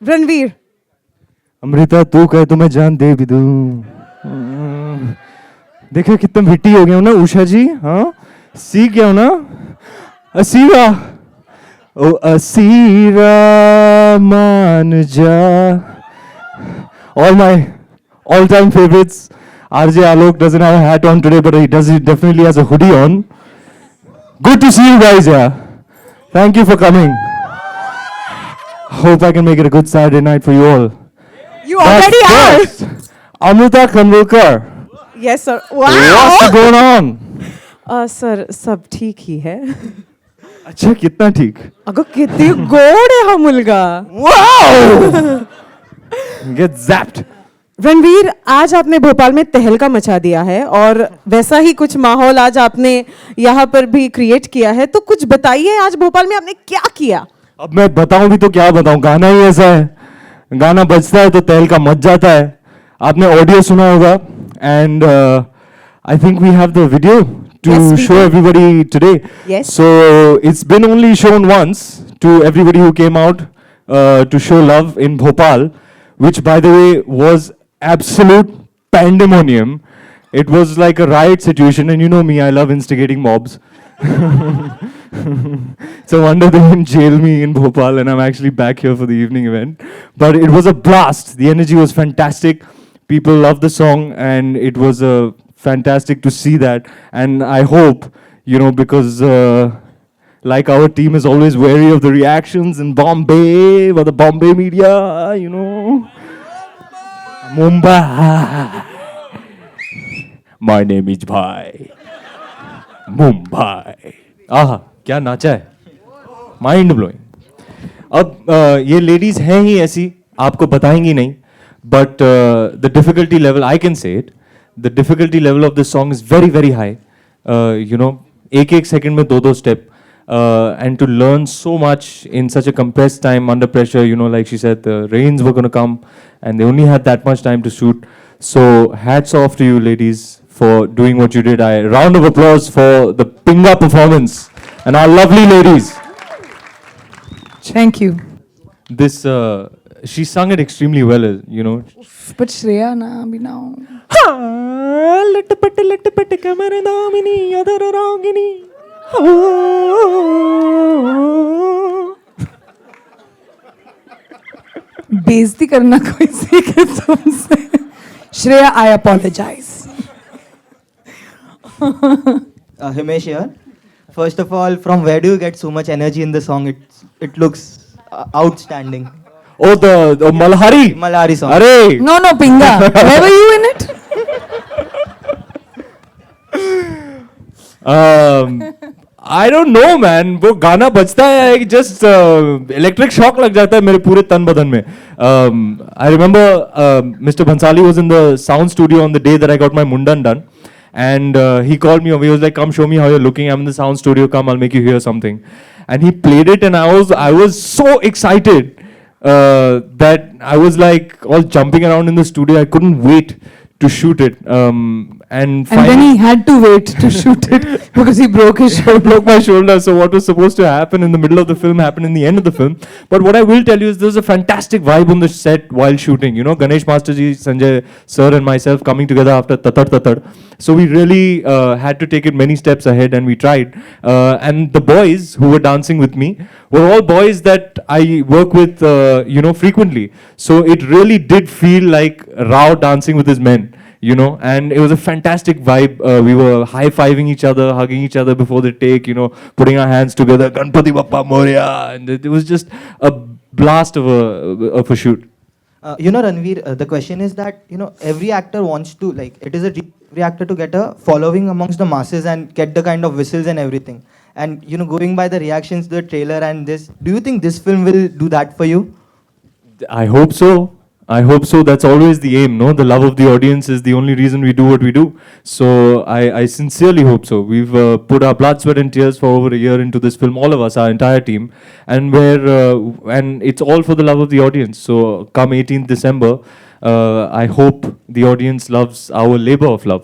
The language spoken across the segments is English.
रणवीर। अमृता तू कहे तो मैं जान दे भी दूं। देखो कितने भिट्टी हो गए हो ना उषा जी। हाँ सीख गया हो ना। असीरा ओ असीरा मान जा। All my all-time favorites. RJ Alok doesn't have a hat on today, but he definitely has a hoodie on. Good to see you guys, yeah. Thank you for coming. Hope I can make it a good Saturday night for you all. You already are. First, Amrita Khanvilkar. Yes sir. What's Wow. going on? Sir सब ठीक ही है. अच्छा कितना ठीक? अगं किती गोड आहे हा मुलगा. Wow! Get zapped. रणवीर, आज आपने भोपाल में तहलका मचा दिया है और वैसा ही कुछ माहौल आज आपने यहाँ पर भी क्रिएट किया है, तो कुछ बताइए आज भोपाल में आपने क्या किया. अब मैं बताऊं भी तो क्या बताऊं, गाना ही ऐसा है. गाना बजता है तो तहलका मच जाता है. आपने ऑडियो सुना होगा and I think we have the video to Yes, we show do. everybody today. Yes. So it's been only shown once to everybody who came out to show love in Bhopal, which by the way was absolute pandemonium. It was like a riot situation, and you know me, I love instigating mobs. It's a wonder they didn't jail me in Bhopal, and I'm actually back here for the evening event. But it was a blast. The energy was fantastic. People loved the song, and it was fantastic to see that. And I hope, you know, because like our team is always wary of the reactions in Bombay, or the Bombay media, you know. Mumbai. My name is Bhai. Mumbai. आहा क्या नाचा है. Mind blowing. अब ये ladies हैं ही ऐसी, आपको बताएंगी नहीं, but the difficulty level, I can say it, the difficulty level of this song is very very high. You know, एक एक सेकंड में दो दो step, and to learn so much in such a compressed time under pressure, you know, like she said, the rains were going to come and they only had that much time to shoot. So hats off to you ladies for doing what you did. Round of applause for the Pinga performance and our lovely ladies. Thank you. This she sung it extremely well, you know. But Shreya na abhi now. लटपट कमर दामिनी अधर रागिनी. बेइज्जती करना कोई सीखे तुमसे. Shreya, I apologize. Himesh here. First of all, from where do you get so much energy in the song? It looks outstanding. Oh, the Malhari. Malhari song. Arey. No, Pinga. Where were you in it? I don't know man, वो गाना बजता है just electric shock लग जाता है मेरे पूरे तन बदन में. I remember Mr. Bhansali was in the sound studio on the day that I got my mundan done, and he called me over. He was like, "Come show me how you're looking. I'm in the sound studio. Come, I'll make you hear something." And he played it, and I was so excited that I was like all jumping around in the studio. I couldn't wait to shoot it. And then he had to wait to shoot it because he broke his shoulder. broke my shoulder. So what was supposed to happen in the middle of the film happened in the end of the film. But what I will tell you is there's a fantastic vibe on the set while shooting. You know, Ganesh Masterji, Sanjay sir and myself coming together after Tatad. So we really had to take it many steps ahead, and we tried. And the boys who were dancing with me were all boys that I work with, you know, frequently. So it really did feel like Rao dancing with his men. You know, and it was a fantastic vibe. We were high-fiving each other, hugging each other before the take, you know, putting our hands together, Ganpati Bappa Moria, and it was just a blast of a shoot. You know, Ranveer, the question is that, you know, every actor wants to, like, it is a dream for every actor to get a following amongst the masses and get the kind of whistles and everything. And, you know, going by the reactions to the trailer and this, do you think this film will do that for you? I hope so. I hope so. That's always the aim, no? The love of the audience is the only reason we do what we do. So I sincerely hope so. We've put our blood, sweat and tears for over a year into this film, all of us, our entire team. And and it's all for the love of the audience. So come 18th December, I hope the audience loves our labor of love.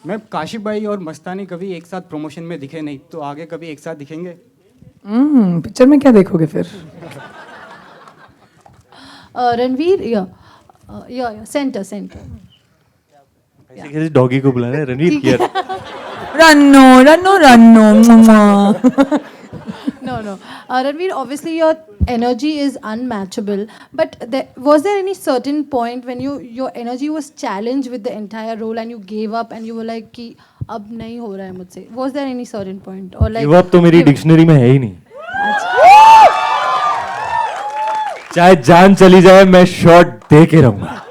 मैं काशिफ भाई और मस्तानी कभी एक साथ promotion में दिखे नहीं, तो आगे कभी एक साथ दिखेंगे? पिक्चर में क्या देखोगे फिर? Ranveer, yeah, center. ऐसे कैसे डॉगी को बुला रहे हैं रणवीर हियर रन्नो No. Ranveer, obviously your energy is unmatchable. But was there any certain point when your energy was challenged with the entire role and you gave up and you were like कि अब नहीं हो रहा है मुझसे? Was there any certain point or like? Give up तो मेरी dictionary में है ही नहीं चाहे जान चली जाए मैं शॉट दे के रहूंगा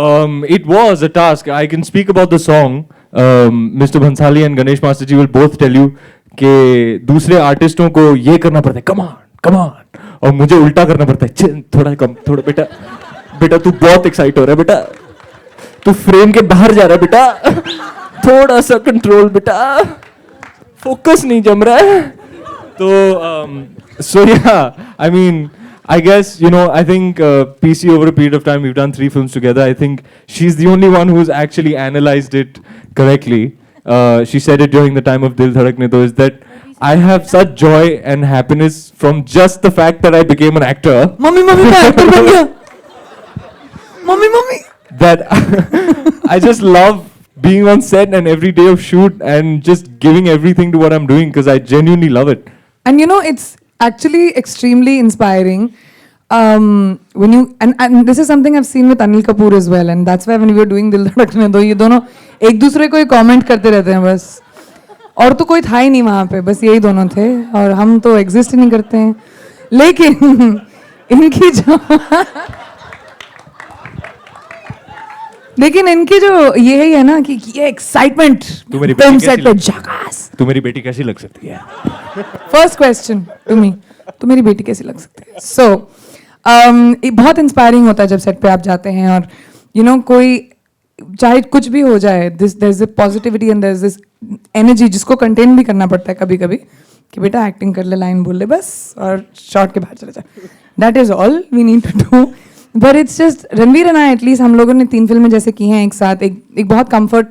Fab. It was a task. I can speak about the song. Mr. Bhansali and Ganesh Master Ji will both tell you कि दूसरे आर्टिस्टों को ये करना पड़ता है कम ऑन और मुझे उल्टा करना पड़ता है चिल थोड़ा कम थोड़ा बेटा तू बहुत एक्साइट हो रहा है बेटा तू फ्रेम के बाहर जा रहा है बेटा थोड़ा सा कंट्रोल बेटा फोकस नहीं जम रहा है तो so yeah I mean I guess, you know, I think PC over a period of time, we've done 3 films together. I think she's the only one who's actually analyzed it correctly. She said it during the time of Dil Dhadakne Do, is that I have such joy and happiness from just the fact that I became an actor. Mummy मैं actor बन गया mummy That I just love being on set and every day of shoot and just giving everything to what I'm doing because I genuinely love it. And you know, it's actually extremely inspiring. When you and this is something I've seen with Anil Kapoor as well, and that's why when we were doing Dil Dhadakne Do, ये दोनों एक दूसरे को ही comment करते रहते हैं बस और तो कोई था ही नहीं वहाँ पे बस यही दोनों थे और हम तो एग्जिस्ट ही नहीं करते हैं लेकिन इनकी जो ये है ना कि ये एक्साइटमेंट तू मेरी फिल्म बेटी सेट पे कैसी झकास तू मेरी बेटी कैसी लग सकती है फर्स्ट क्वेश्चन टू मी तो मेरी बेटी कैसी लग सकती है सो बहुत इंस्पायरिंग होता है जब सेट पे आप जाते हैं और यू नो कोई चाहे कुछ भी हो जाए there is a positivity and there is this energy जिसको कंटेन भी करना पड़ता है कभी कभी कि बेटा एक्टिंग कर ले लाइन बोल ले बस और शॉट के बाहर चले जा that is all we need to do but it's just Ranveer and I at least हम लोगों ने 3 फिल्में जैसे की हैं एक साथ एक बहुत कंफर्ट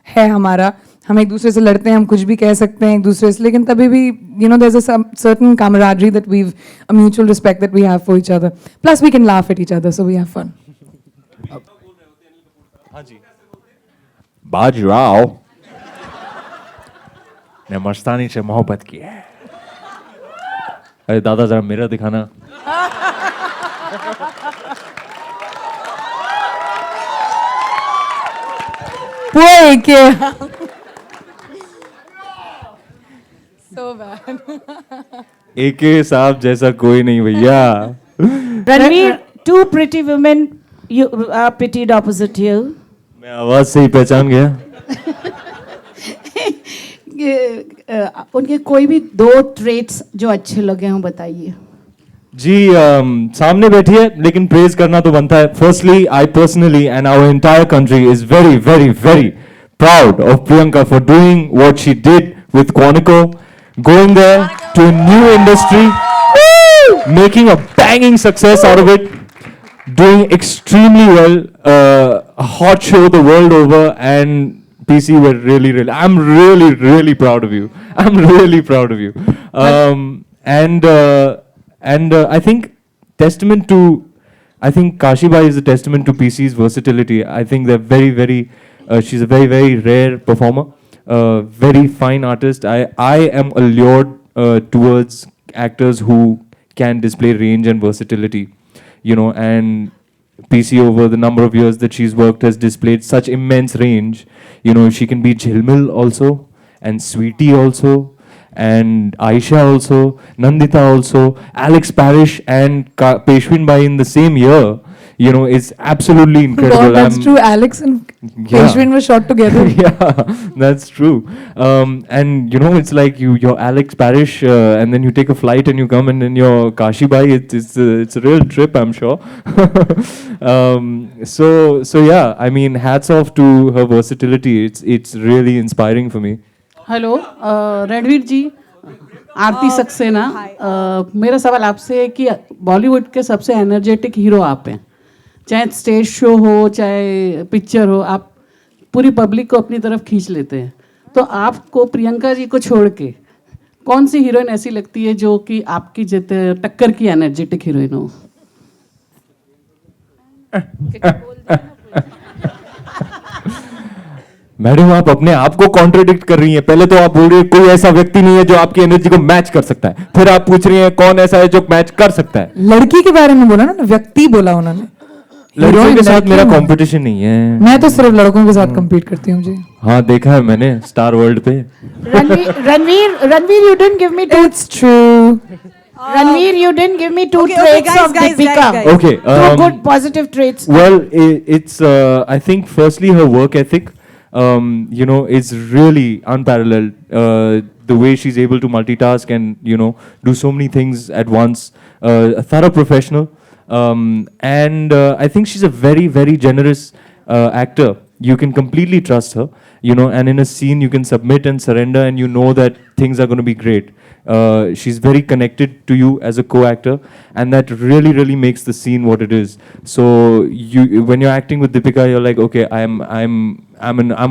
है हमारा हम एक दूसरे से लड़ते हैं हम कुछ भी कह सकते हैं एक दूसरे से लेकिन तभी भी you know there is a certain camaraderie that we've a mutual respect that we have for each other plus we can laugh at each other so we have fun Bajirao ने मस्तानी से मोहब्बत की है अरे दादा जरा मेरा दिखाना Boy, so bad. एके साहब जैसा कोई नहीं भैया Ranveer, 2 pretty women you pitted opposite you. मैं आवाज से ही पहचान गया उनके कोई भी 2 traits जो अच्छे लगे हों बताइए. जी सामने बैठी है लेकिन प्रेज करना तो बनता है firstly I personally and our entire country is very very very proud of Priyanka for doing what she did with Quantico, going there to a new industry, making a banging success out of it, doing extremely well, a hot show the world over, and PC were really, I'm really proud of you. I'm really proud of you. And I think Kashi Bai is a testament to PC's versatility. I think they're very, she's a very rare performer, very fine artist. I am allured towards actors who can display range and versatility, you know, and PC over the number of years that she's worked has displayed such immense range. You know, she can be Jhilmil also, and Sweetie also, and Aisha also, Nandita also, Alex Parrish and Peshwin Bai in the same year, you know, is absolutely incredible. God, that's true. Alex and Peshwin were shot together. Yeah, that's true. And you know, it's like you're Alex Parrish, and then you take a flight and you come, and then you're Kashi Bai. It's a real trip, I'm sure. So yeah, I mean, hats off to her versatility. It's really inspiring for me. Hello Ranveer ji Aarti Saxena मेरा सवाल आपसे है कि बॉलीवुड के सबसे energetic hero आप हैं चाहे स्टेज शो हो चाहे पिक्चर हो आप पूरी पब्लिक को अपनी तरफ खींच लेते हैं तो आपको प्रियंका जी को छोड़ के कौन सी हीरोइन ऐसी लगती है जो कि आपकी टक्कर की एनर्जेटिक हीरोइन हो? मैडम आप अपने आप को कॉन्ट्रडिक्ट कर रही हैं। पहले तो आप बोल रही है कोई ऐसा व्यक्ति नहीं है जो आपकी एनर्जी को मैच कर सकता है, फिर आप पूछ रही हैं कौन ऐसा है जो मैच कर सकता है। लड़की के बारे में बोला ना, व्यक्ति बोला उन्होंने। लड़कियों Heroine के साथ लड़की मेरा है। कंपटीशन नहीं है। मैं तो सिर्फ लड़कों के साथ compete करती हूँ जी। हाँ देखा है मैंने स्टार वर्ल्ड पे। Ranveer, you didn't give me two. It's true. Ranveer, you didn't give me two Okay, traits guys, of guys, Deepika. guys, guys. Okay, Two good positive traits. Well, it's I think firstly her work ethic, you know, is really unparalleled. The way she's able to multitask and do so many things at once. A thorough professional, and I think she's a very very generous actor. You can completely trust her, and in a scene you can submit and surrender, and you know that things are going to be great. She's very connected to you as a co-actor, and that really, really makes the scene what it is. So when you're acting with Deepika, you're like, okay, I'm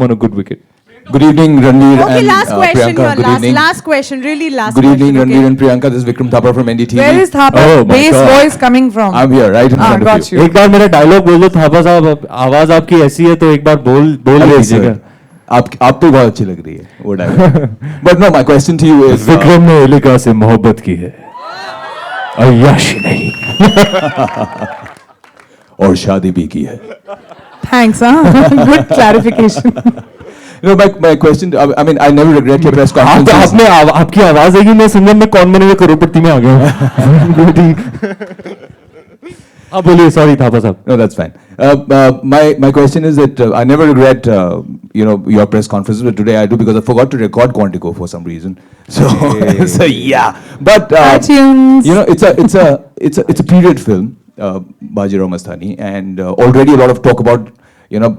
on a good wicket. Good evening, Ranveer Okay, and last question, Priyanka. your Good evening. last question, really last Good question. evening, okay? Ranveer and Priyanka. This is Vikram Thapa from NDTV. Where is Thapa? Oh my Bass God. voice coming from? I'm here, right in front got of you. you. एक बार मेरा dialogue बोल दो थापा साहब, आवाज आपकी ऐसी है तो एक बार बोल Hello, दीजिएगा। sir. आप तो बहुत अच्छी लग रही है वो dialogue. But no, my question to you is Vikram ने एलिका से मोहब्बत की है, अय्याशी नहीं। और शादी भी की है। Thanks, huh? Good clarification. My question, I mean, I never regret your press conferences. आपकी आवाज आएगी, मैं समझा मैं कौन बनेगा करोड़पति में आ गया हूँ। हाँ बोलिए, सॉरी थापा साहब। No, that's fine. My question is that I never regret, your press conferences, but today I do because I forgot to record Quantico for some reason. So, so yeah. But iTunes. it's a period film, Bajirao Mastani, and already a lot of talk about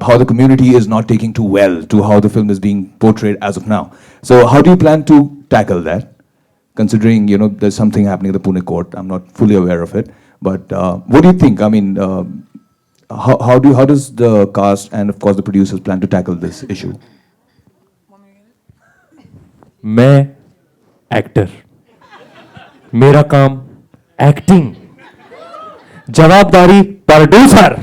how the community is not taking too well to how the film is being portrayed as of now. So, how do you plan to tackle that? Considering there's something happening at the Pune court, I'm not fully aware of it. But what do you think? I mean, how does the cast and of course the producers plan to tackle this issue? मैं actor, मेरा काम acting, जवाबदारी producer.